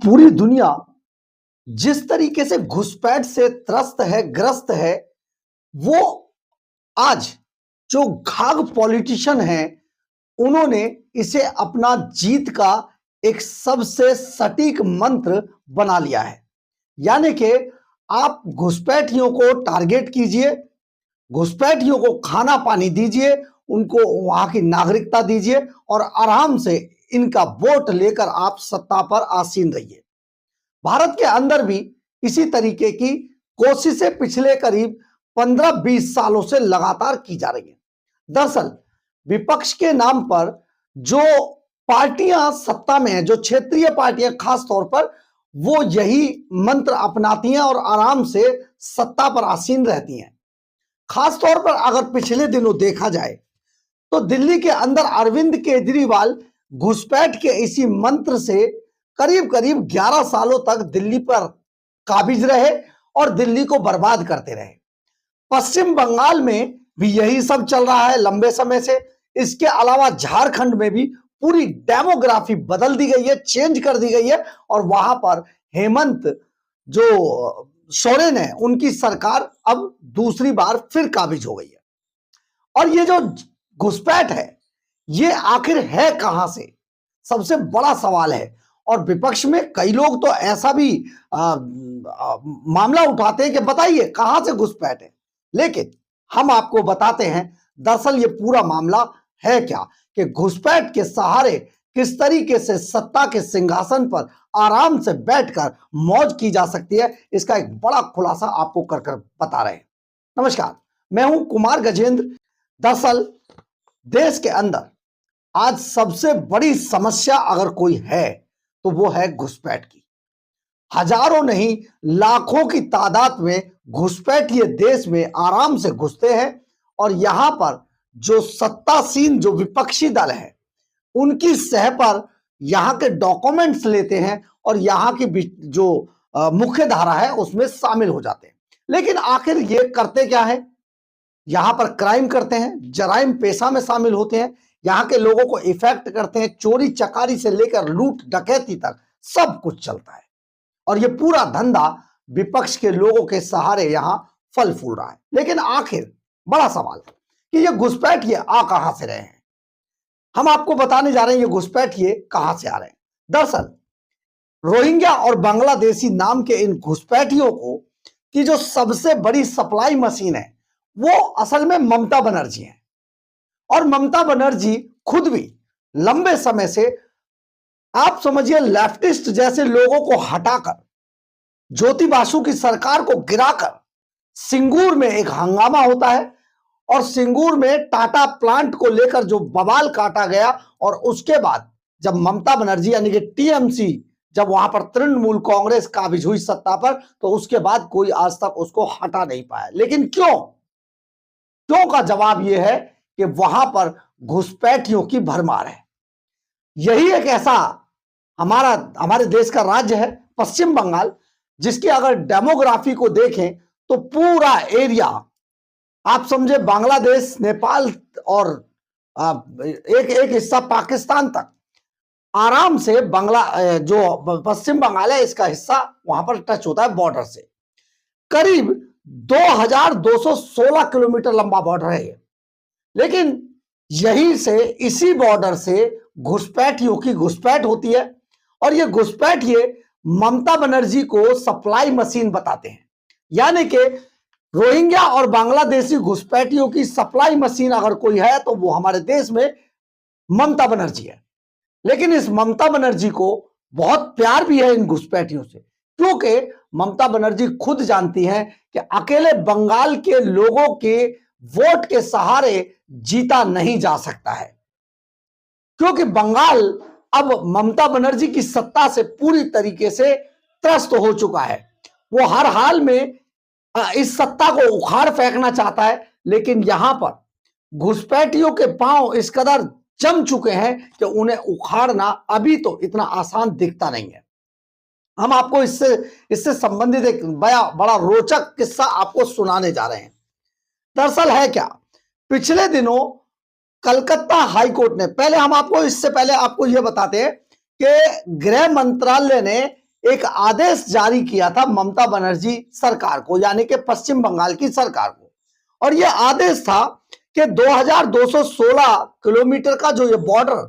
पूरी दुनिया जिस तरीके से घुसपैठ से त्रस्त है, ग्रस्त है, वो आज जो घाघ पॉलिटिशियन हैं, उन्होंने इसे अपना जीत का एक सबसे सटीक मंत्र बना लिया है। यानी कि आप घुसपैठियों को टारगेट कीजिए, घुसपैठियों को खाना पानी दीजिए, उनको वहां की नागरिकता दीजिए और आराम से इनका वोट लेकर आप सत्ता पर आसीन रहिए। भारत के अंदर भी इसी तरीके की कोशिशें पिछले करीब 15-20 सालों से लगातार की जा रही हैं। दरअसल विपक्ष के नाम पर जो पार्टियां सत्ता में हैं, जो क्षेत्रीय पार्टियां खास तौर पर, वो यही मंत्र अपनाती हैं और आराम से सत्ता पर आसीन रहती हैं। खास तौर पर अगर पिछले दिनों देखा जाए तो दिल्ली के अंदर अरविंद केजरीवाल घुसपैठ के इसी मंत्र से करीब करीब 11 सालों तक दिल्ली पर काबिज रहे और दिल्ली को बर्बाद करते रहे। पश्चिम बंगाल में भी यही सब चल रहा है लंबे समय से। इसके अलावा झारखंड में भी पूरी डेमोग्राफी बदल दी गई है, चेंज कर दी गई है और वहां पर हेमंत जो सोरेन है, उनकी सरकार अब दूसरी बार फिर काबिज हो गई है। और ये जो घुसपैठ है, ये आखिर है कहां से, सबसे बड़ा सवाल है। और विपक्ष में कई लोग तो ऐसा भी मामला उठाते हैं कि बताइए कहां से घुसपैठ है। लेकिन हम आपको बताते हैं दरअसल ये पूरा मामला है क्या, कि घुसपैठ के सहारे किस तरीके से सत्ता के सिंहासन पर आराम से बैठकर मौज की जा सकती है। इसका एक बड़ा खुलासा आपको कर बता रहे हैं। नमस्कार, मैं हूं कुमार गजेंद्र। दरअसल देश के अंदर आज सबसे बड़ी समस्या अगर कोई है तो वो है घुसपैठ की। हजारों नहीं लाखों की तादाद में घुसपैठिए देश में आराम से घुसते हैं और यहां पर जो सत्तासीन जो विपक्षी दल है, उनकी सह पर यहां के डॉक्यूमेंट्स लेते हैं और यहां की जो मुख्य धारा है उसमें शामिल हो जाते हैं। लेकिन आखिर ये करते क्या है? यहां पर क्राइम करते हैं, जराइम पेशा में शामिल होते हैं, यहां के लोगों को इफेक्ट करते हैं, चोरी चकारी से लेकर लूट डकैती तक सब कुछ चलता है। और ये पूरा धंधा विपक्ष के लोगों के सहारे यहां फल फूल रहा है। लेकिन आखिर बड़ा सवाल कि ये घुसपैठिए आ कहां से रहे हैं। हम आपको बताने जा रहे हैं ये घुसपैठिए कहां से आ रहे हैं। दरअसल रोहिंग्या और बांग्लादेशी नाम के इन घुसपैठियों को की जो सबसे बड़ी सप्लाई मशीन है, वो असल में ममता बनर्जी है। और ममता बनर्जी खुद भी लंबे समय से, आप समझिए, लेफ्टिस्ट जैसे लोगों को हटाकर ज्योति बासु की सरकार को गिराकर सिंगूर में एक हंगामा होता है और सिंगूर में टाटा प्लांट को लेकर जो बवाल काटा गया और उसके बाद जब ममता बनर्जी यानी कि टीएमसी, जब वहां पर तृणमूल कांग्रेस काबिज हुई सत्ता पर, तो उसके बाद कोई आज तक उसको हटा नहीं पाया। लेकिन क्यों का जवाब यह है कि वहां पर घुसपैठियों की भरमार है। यही एक ऐसा हमारे देश का राज्य है पश्चिम बंगाल, जिसकी अगर डेमोग्राफी को देखें तो पूरा एरिया, आप समझे, बांग्लादेश, नेपाल और एक हिस्सा पाकिस्तान तक आराम से जो पश्चिम बंगाल है इसका हिस्सा वहां पर टच होता है बॉर्डर से। करीब 2216 किलोमीटर लंबा बॉर्डर है ये। लेकिन यहीं से, इसी बॉर्डर से घुसपैठियों की घुसपैठ होती है और ये घुसपैठिए ममता बनर्जी को सप्लाई मशीन बताते हैं। यानी कि रोहिंग्या और बांग्लादेशी घुसपैठियों की सप्लाई मशीन अगर कोई है तो वो हमारे देश में ममता बनर्जी है। लेकिन इस ममता बनर्जी को बहुत प्यार भी है इन घुसपैठियों से, क्योंकि ममता बनर्जी खुद जानती हैं कि अकेले बंगाल के लोगों के वोट के सहारे जीता नहीं जा सकता है, क्योंकि बंगाल अब ममता बनर्जी की सत्ता से पूरी तरीके से त्रस्त हो चुका है। वो हर हाल में इस सत्ता को उखाड़ फेंकना चाहता है। लेकिन यहां पर घुसपैठियों के पांव इस कदर जम चुके हैं कि उन्हें उखाड़ना अभी तो इतना आसान दिखता नहीं है। हम आपको इससे संबंधित एक बड़ा रोचक किस्सा आपको सुनाने जा रहे हैं। दरअसल है क्या, पिछले दिनों कलकत्ता हाईकोर्ट ने, पहले हम आपको इससे पहले आपको यह बताते हैं कि गृह मंत्रालय ने एक आदेश जारी किया था ममता बनर्जी सरकार को, यानी कि पश्चिम बंगाल की सरकार को। और यह आदेश था कि 2216 किलोमीटर का जो ये बॉर्डर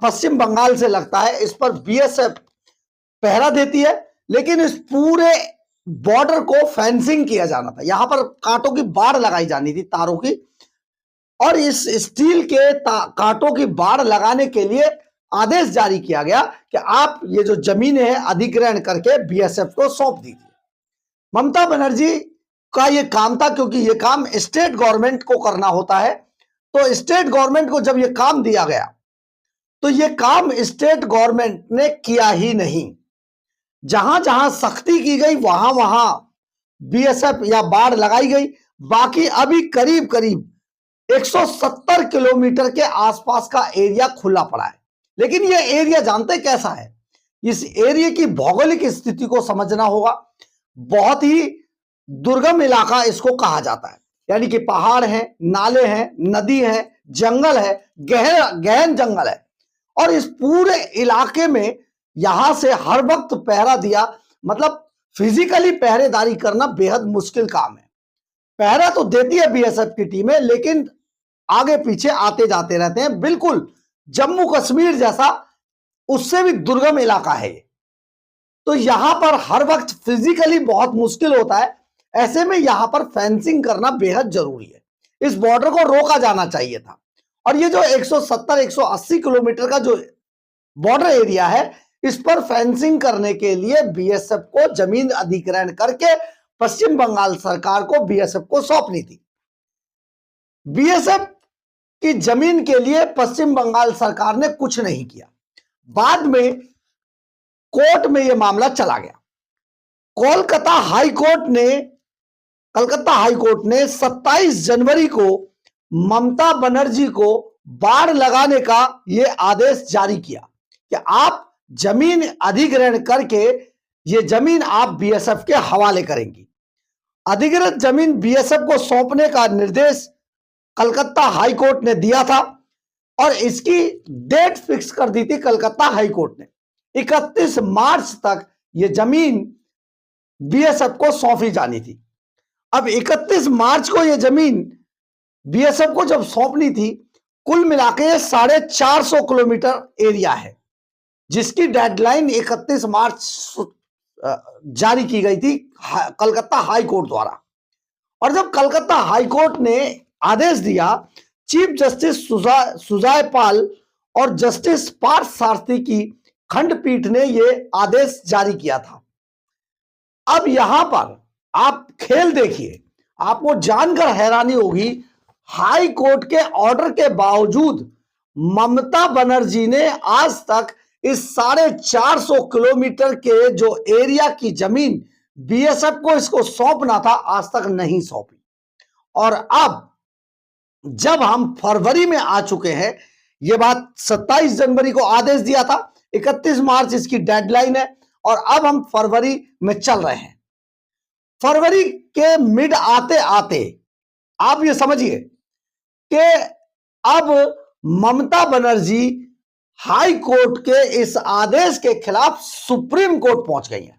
पश्चिम बंगाल से लगता है, इस पर बीएसएफ पहरा देती है, लेकिन इस पूरे बॉर्डर को फेंसिंग किया जाना था। यहां पर कांटों की बाढ़ लगाई जानी थी, तारों की, और इस स्टील के कांटों की बाढ़ लगाने के लिए आदेश जारी किया गया कि आप ये जो जमीनें हैं अधिग्रहण करके बीएसएफ को सौंप दीजिए। ममता बनर्जी का ये काम था, क्योंकि ये काम स्टेट गवर्नमेंट को करना होता है। तो स्टेट गवर्नमेंट को जब ये काम दिया गया तो ये काम स्टेट गवर्नमेंट ने किया ही नहीं। जहां जहां सख्ती की गई वहां वहां बीएसएफ या बाढ़ लगाई गई। बाकी अभी करीब करीब 170 किलोमीटर के आसपास का एरिया खुला पड़ा है। लेकिन यह एरिया जानते कैसा है? इस एरिया की भौगोलिक स्थिति को समझना होगा। बहुत ही दुर्गम इलाका इसको कहा जाता है, यानी कि पहाड़ हैं, नाले हैं, नदी है, जंगल है, गहन जंगल है। और इस पूरे इलाके में यहां से हर वक्त पहरा दिया, मतलब फिजिकली पहरेदारी करना बेहद मुश्किल काम है। पहरा तो देती है बीएसएफ की टीमें, लेकिन आगे पीछे आते जाते रहते हैं। बिल्कुल जम्मू कश्मीर जैसा, उससे भी दुर्गम इलाका है ये। तो यहां पर हर वक्त फिजिकली बहुत मुश्किल होता है। ऐसे में यहां पर फेंसिंग करना बेहद जरूरी है। इस बॉर्डर को रोका जाना चाहिए था। और ये जो 170-180 किलोमीटर का जो बॉर्डर एरिया है, इस पर फेंसिंग करने के लिए बीएसएफ को जमीन अधिग्रहण करके पश्चिम बंगाल सरकार को बीएसएफ को सौंपनी थी। बीएसएफ की जमीन के लिए पश्चिम बंगाल सरकार ने कुछ नहीं किया। बाद में कोर्ट में यह मामला चला गया। कलकत्ता हाई कोर्ट ने 27 जनवरी को ममता बनर्जी को बाढ़ लगाने का यह आदेश जारी किया कि आप जमीन अधिग्रहण करके ये जमीन आप बीएसएफ के हवाले करेंगी। अधिग्रहित जमीन बीएसएफ को सौंपने का निर्देश कलकत्ता हाई कोर्ट ने दिया था और इसकी डेट फिक्स कर दी थी कलकत्ता हाई कोर्ट ने। 31 मार्च तक ये जमीन बीएसएफ को सौंपी जानी थी। अब 31 मार्च को ये जमीन बीएसएफ को जब सौंपनी थी, कुल मिलाकर 450 किलोमीटर एरिया है, जिसकी डेडलाइन 31 मार्च जारी की गई थी कलकत्ता हाई कोर्ट द्वारा। और जब कलकत्ता हाई कोर्ट ने आदेश दिया, चीफ जस्टिस सुजाय पाल और जस्टिस पार्थ सारथी की खंडपीठ ने यह आदेश जारी किया था। अब यहां पर आप खेल देखिए, आपको जानकर हैरानी होगी, हाई कोर्ट के ऑर्डर के बावजूद ममता बनर्जी ने आज तक इस 450 किलोमीटर के जो एरिया की जमीन बीएसएफ को इसको सौंपना था, आज तक नहीं सौंपी। और अब जब हम फरवरी में आ चुके हैं, यह बात 27 जनवरी को आदेश दिया था, 31 मार्च इसकी डेडलाइन है, और अब हम फरवरी में चल रहे हैं। फरवरी के मिड आते आते आप ये समझिए कि अब ममता बनर्जी हाई कोर्ट के इस आदेश के खिलाफ सुप्रीम कोर्ट पहुंच गई है।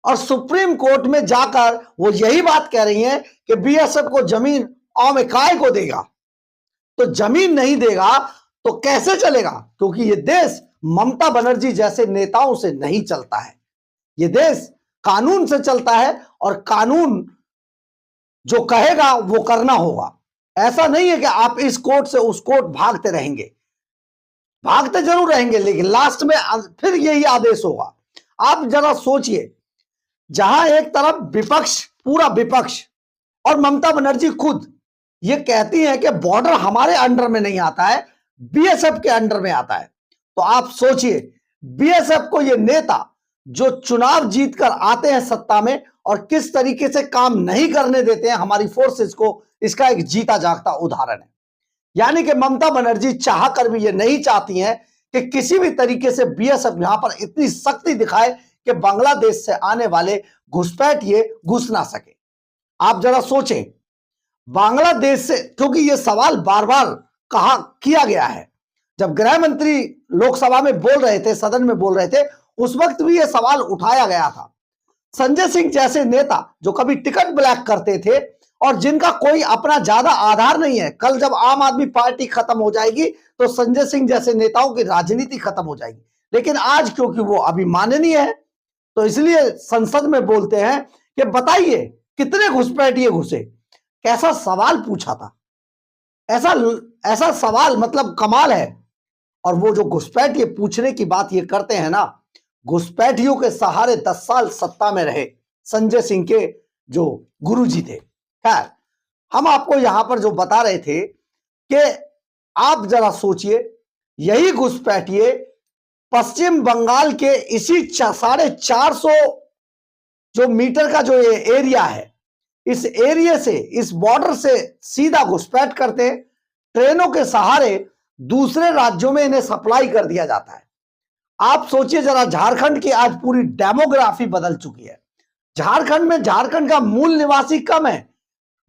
और सुप्रीम कोर्ट में जाकर वो यही बात कह रही हैं कि बीएसएफ को जमीन में काय को देगा। तो जमीन नहीं देगा तो कैसे चलेगा? क्योंकि ये देश ममता बनर्जी जैसे नेताओं से नहीं चलता है। ये देश कानून से चलता है, और कानून जो कहेगा वो करना होगा। ऐसा नहीं है कि आप इस कोर्ट से उस कोर्ट भागते रहेंगे। भागते जरूर रहेंगे, लेकिन लास्ट में फिर यही आदेश होगा। आप जरा सोचिए, जहां एक तरफ विपक्ष, पूरा विपक्ष और ममता बनर्जी खुद ये कहती हैं कि बॉर्डर हमारे अंडर में नहीं आता है, बीएसएफ के अंडर में आता है। तो आप सोचिए, बीएसएफ को ये नेता जो चुनाव जीतकर आते हैं सत्ता में और किस तरीके से काम नहीं करने देते हैं हमारी फोर्सेस को, इसका एक जीता जागता उदाहरण है। यानी कि ममता बनर्जी चाहकर भी ये नहीं चाहती हैं कि किसी भी तरीके से बीएसएफ यहां पर इतनी सख्ती दिखाए कि बांग्लादेश से आने वाले घुसपैठ ये घुस ना सके। आप जरा सोचें, बांग्लादेश से, क्योंकि ये सवाल बार बार किया गया है। जब गृह मंत्री लोकसभा में बोल रहे थे, सदन में बोल रहे थे, उस वक्त भी यह सवाल उठाया गया था। संजय सिंह जैसे नेता जो कभी टिकट ब्लैक करते थे और जिनका कोई अपना ज्यादा आधार नहीं है, कल जब आम आदमी पार्टी खत्म हो जाएगी तो संजय सिंह जैसे नेताओं की राजनीति खत्म हो जाएगी। लेकिन आज क्योंकि वो अभी माननीय है तो इसलिए संसद में बोलते हैं कि बताइए कितने घुसपैठिए घुसे। कैसा सवाल पूछा था, ऐसा ऐसा सवाल मतलब कमाल है। और वो जो घुसपैठिए पूछने की बात ये करते हैं ना, घुसपैठियों के सहारे 10 साल सत्ता में रहे संजय सिंह के जो गुरुजी थे। खैर, हम आपको यहां पर जो बता रहे थे कि आप जरा सोचिए, यही घुसपैठिए पश्चिम बंगाल के इसी 450 जो मीटर का जो ये एरिया है, इस एरिया से, इस बॉर्डर से सीधा घुसपैठ करते, ट्रेनों के सहारे दूसरे राज्यों में इन्हें सप्लाई कर दिया जाता है। आप सोचिए जरा, झारखंड की आज पूरी डेमोग्राफी बदल चुकी है। झारखंड में झारखंड का मूल निवासी कम है,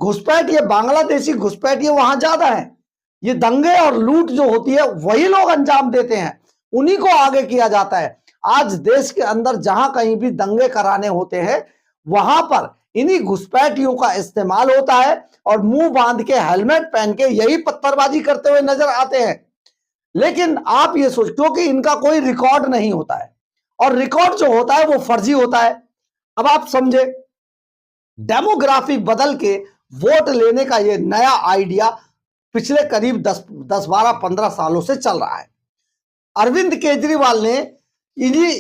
घुसपैठिए बांग्लादेशी घुसपैठिए वहां ज्यादा है। ये दंगे और लूट जो होती है वही लोग अंजाम देते हैं, उन्हीं को आगे किया जाता है। आज देश के अंदर जहां कहीं भी दंगे कराने होते हैं वहां पर इन्हीं घुसपैठियों का इस्तेमाल होता है और मुंह बांध के हेलमेट पहन के यही पत्थरबाजी करते हुए नजर आते हैं। लेकिन आप ये सोच, क्योंकि इनका कोई रिकॉर्ड नहीं होता है और रिकॉर्ड जो होता है वो फर्जी होता है। अब आप समझे, डेमोग्राफी बदल के वोट लेने का ये नया आइडिया पिछले करीब 10-12-15 सालों से चल रहा है। अरविंद केजरीवाल ने इन्हीं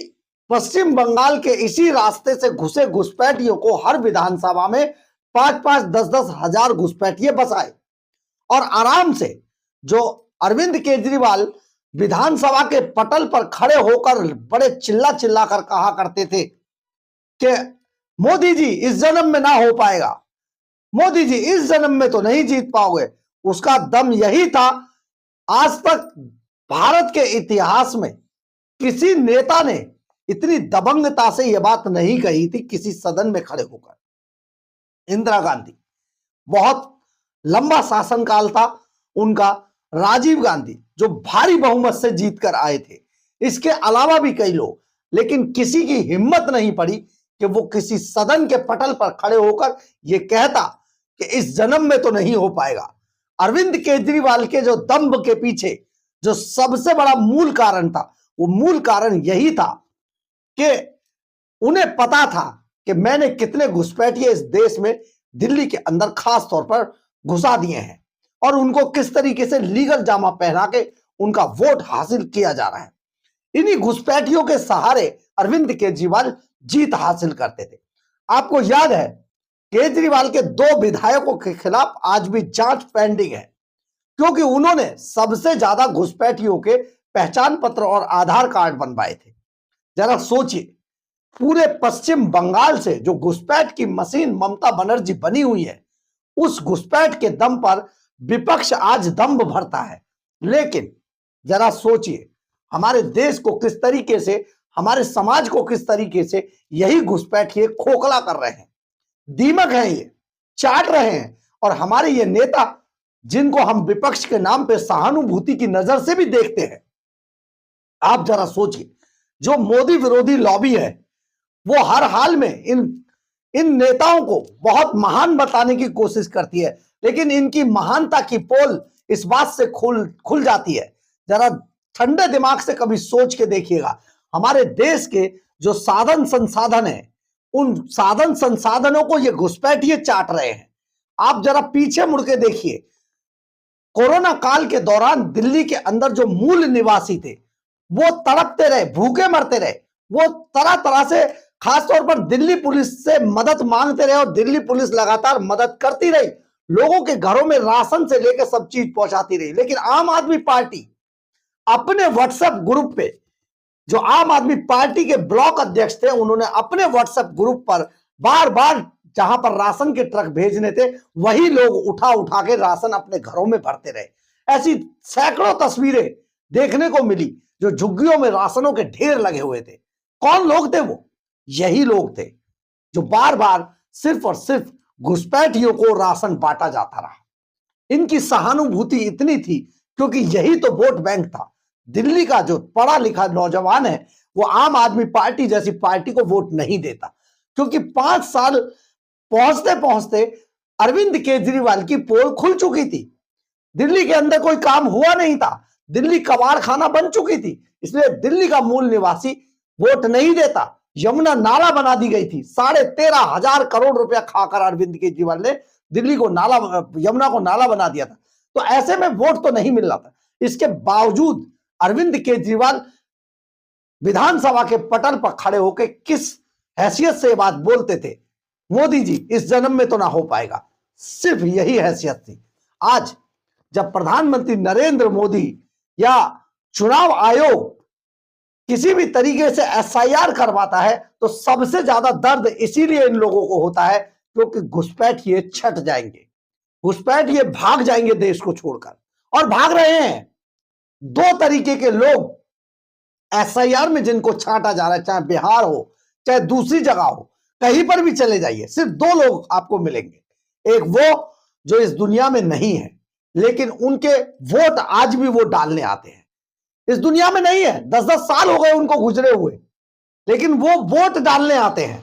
पश्चिम बंगाल के इसी रास्ते से घुसे घुसपैठियों को हर विधानसभा में 5-5, 10-10 हजार घुसपैठिए बसाए और आराम से जो अरविंद केजरीवाल विधानसभा के पटल पर खड़े होकर बड़े चिल्ला चिल्ला कर कहा करते थे कि मोदी जी इस जन्म में ना हो पाएगा, मोदी जी इस जन्म में तो नहीं जीत पाओगे, उसका दम यही था। आज तक भारत के इतिहास में किसी नेता ने इतनी दबंगता से यह बात नहीं कही थी किसी सदन में खड़े होकर। इंदिरा गांधी, बहुत लंबा शासनकाल था उनका। राजीव गांधी जो भारी बहुमत से जीत कर आए थे, इसके अलावा भी कई लोग, लेकिन किसी की हिम्मत नहीं पड़ी कि वो किसी सदन के पटल पर खड़े होकर ये कहता कि इस जन्म में तो नहीं हो पाएगा। अरविंद केजरीवाल के जो दंभ के पीछे जो सबसे बड़ा मूल कारण था, वो मूल कारण यही था कि उन्हें पता था कि मैंने कितने घुसपैठिए इस देश में दिल्ली के अंदर खास तौर पर घुसा दिए हैं और उनको किस तरीके से लीगल जामा पहना के उनका वोट हासिल किया जा रहा है। इन्हीं घुसपैठियों के सहारे अरविंद केजरीवाल जीत हासिल करते थे। आपको याद है, केजरीवाल के 2 विधायकों के खिलाफ आज भी जांच पेंडिंग है क्योंकि उन्होंने सबसे ज्यादा घुसपैठियों के पहचान पत्र और आधार कार्ड बनवाए थे। जरा सोचिए, पूरे पश्चिम बंगाल से जो घुसपैठ की मशीन ममता बनर्जी बनी हुई है, उस घुसपैठ के दम पर विपक्ष आज दंभ भरता है। लेकिन जरा सोचिए, हमारे देश को किस तरीके से, हमारे समाज को किस तरीके से यही घुसपैठिए खोखला कर रहे हैं, दीमक हैं, ये चाट रहे हैं। और हमारे ये नेता जिनको हम विपक्ष के नाम पे सहानुभूति की नजर से भी देखते हैं, आप जरा सोचिए, जो मोदी विरोधी लॉबी है वो हर हाल में इन नेताओं को बहुत महान बताने की कोशिश करती है, लेकिन इनकी महानता की पोल इस बात से खुल जाती है। जरा ठंडे दिमाग से कभी सोच के देखिएगा, हमारे देश के जो साधन संसाधन है, उन साधन संसाधनों को ये घुसपैठिए चाट रहे हैं। आप जरा पीछे मुड़ के देखिए, कोरोना काल के दौरान दिल्ली के अंदर जो मूल निवासी थे वो तड़पते रहे, भूखे मरते रहे, वो तरह तरह से खासतौर पर दिल्ली पुलिस से मदद मांगते रहे और दिल्ली पुलिस लगातार मदद करती रही, लोगों के घरों में राशन से लेकर सब चीज पहुंचाती रही। लेकिन आम आदमी पार्टी अपने व्हाट्सएप ग्रुप पे, जो आम आदमी पार्टी के ब्लॉक अध्यक्ष थे, उन्होंने अपने व्हाट्सएप ग्रुप पर बार बार जहां पर राशन के ट्रक भेजने थे वही लोग उठा उठा के राशन अपने घरों में भरते रहे। ऐसी सैकड़ों तस्वीरें देखने को मिली जो झुग्गियों में राशनों के ढेर लगे हुए थे। कौन लोग थे वो? यही लोग थे जो बार बार सिर्फ और सिर्फ घुसपैठियों को राशन बांटा जाता रहा। इनकी सहानुभूति इतनी थी क्योंकि यही तो वोट बैंक था। दिल्ली का जो पढ़ा लिखा नौजवान है वो आम आदमी पार्टी जैसी पार्टी को वोट नहीं देता, क्योंकि 5 साल पहुंचते पहुंचते अरविंद केजरीवाल की पोल खुल चुकी थी। दिल्ली के अंदर कोई काम हुआ नहीं था, दिल्ली कबाड़ खाना बन चुकी थी, इसलिए दिल्ली का मूल निवासी वोट नहीं देता। यमुना नाला बना दी गई थी, 13,500 करोड़ रुपया खाकर अरविंद केजरीवाल ने दिल्ली को नाला, यमुना को नाला बना दिया था। तो ऐसे में वोट तो नहीं मिल रहा था। इसके बावजूद अरविंद केजरीवाल विधानसभा के पटल पर खड़े होकर किस हैसियत से बात बोलते थे, मोदी जी इस जन्म में तो ना हो पाएगा, सिर्फ यही हैसियत थी। आज जब प्रधानमंत्री नरेंद्र मोदी या चुनाव आयोग किसी भी तरीके से एसआईआर करवाता है तो सबसे ज्यादा दर्द इसीलिए इन लोगों को होता है क्योंकि घुसपैठ ये छट जाएंगे, घुसपैठ ये भाग जाएंगे देश को छोड़कर, और भाग रहे हैं। 2 तरीके के लोग एसआईआर में जिनको छांटा जा रहा है, चाहे बिहार हो चाहे दूसरी जगह हो, कहीं पर भी चले जाइए, सिर्फ 2 लोग आपको मिलेंगे। एक वो जो इस दुनिया में नहीं है लेकिन उनके वोट आज भी वो डालने आते हैं, इस दुनिया में नहीं है, 10-10 साल हो गए उनको गुजरे हुए, लेकिन वो वोट डालने आते हैं।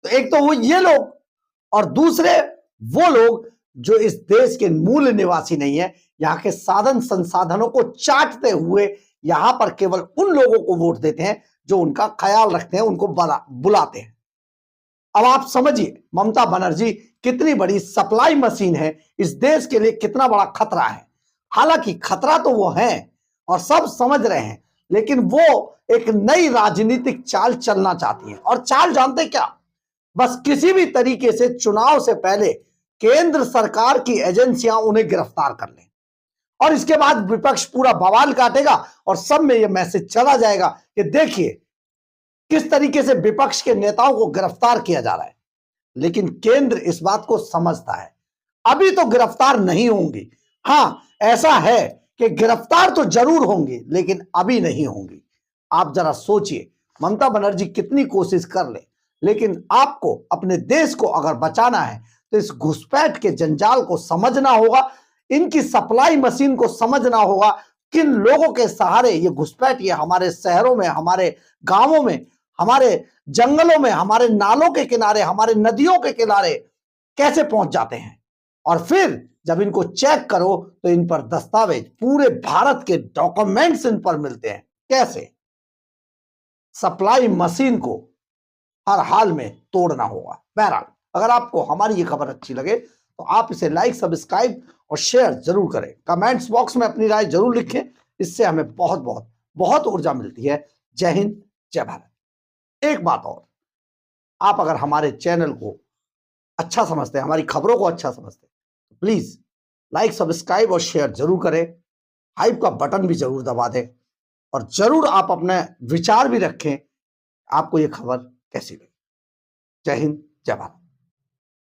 तो एक तो वो ये लोग, और दूसरे वो लोग जो इस देश के मूल निवासी नहीं है, यहां के साधन संसाधनों को चाटते हुए यहां पर केवल उन लोगों को वोट देते हैं जो उनका ख्याल रखते हैं, उनको बुलाते हैं। अब आप समझिए ममता बनर्जी कितनी बड़ी सप्लाई मशीन है, इस देश के लिए कितना बड़ा खतरा है। हालांकि खतरा तो वो है और सब समझ रहे हैं, लेकिन वो एक नई राजनीतिक चाल चलना चाहती है। और चाल जानते क्या, बस किसी भी तरीके से चुनाव से पहले केंद्र सरकार की एजेंसियां उन्हें गिरफ्तार कर लें, और इसके बाद विपक्ष पूरा बवाल काटेगा और सब में यह मैसेज चला जाएगा कि देखिए किस तरीके से विपक्ष के नेताओं को गिरफ्तार किया जा रहा है। लेकिन केंद्र इस बात को समझता है, अभी तो गिरफ्तार नहीं होंगी। हां, ऐसा है कि गिरफ्तार तो जरूर होंगी लेकिन अभी नहीं होंगी। आप जरा सोचिए, ममता बनर्जी कितनी कोशिश कर ले, लेकिन आपको अपने देश को अगर बचाना है तो इस घुसपैठ के जंजाल को समझना होगा, इनकी सप्लाई मशीन को समझना होगा, किन लोगों के सहारे ये घुसपैठ ये हमारे शहरों में, हमारे गांवों में, हमारे जंगलों में, हमारे नालों के किनारे, हमारे नदियों के किनारे कैसे पहुंच जाते हैं। और फिर जब इनको चेक करो तो इन पर दस्तावेज, पूरे भारत के डॉक्यूमेंट्स इन पर मिलते हैं। कैसे? सप्लाई मशीन को हर हाल में तोड़ना होगा। बहरहाल, अगर आपको हमारी ये खबर अच्छी लगे तो आप इसे लाइक, सब्सक्राइब और शेयर जरूर करें। कमेंट्स बॉक्स में अपनी राय जरूर लिखें, इससे हमें बहुत बहुत बहुत ऊर्जा मिलती है। जय हिंद, जय भारत। एक बात और, आप अगर हमारे चैनल को अच्छा समझते हैं, हमारी खबरों को अच्छा समझते हैं, तो प्लीज लाइक, सब्सक्राइब और शेयर जरूर करें। हाइप का बटन भी जरूर दबा दें और जरूर आप अपने विचार भी रखें, आपको यह खबर कैसी लगी। जय हिंद, जय भारत।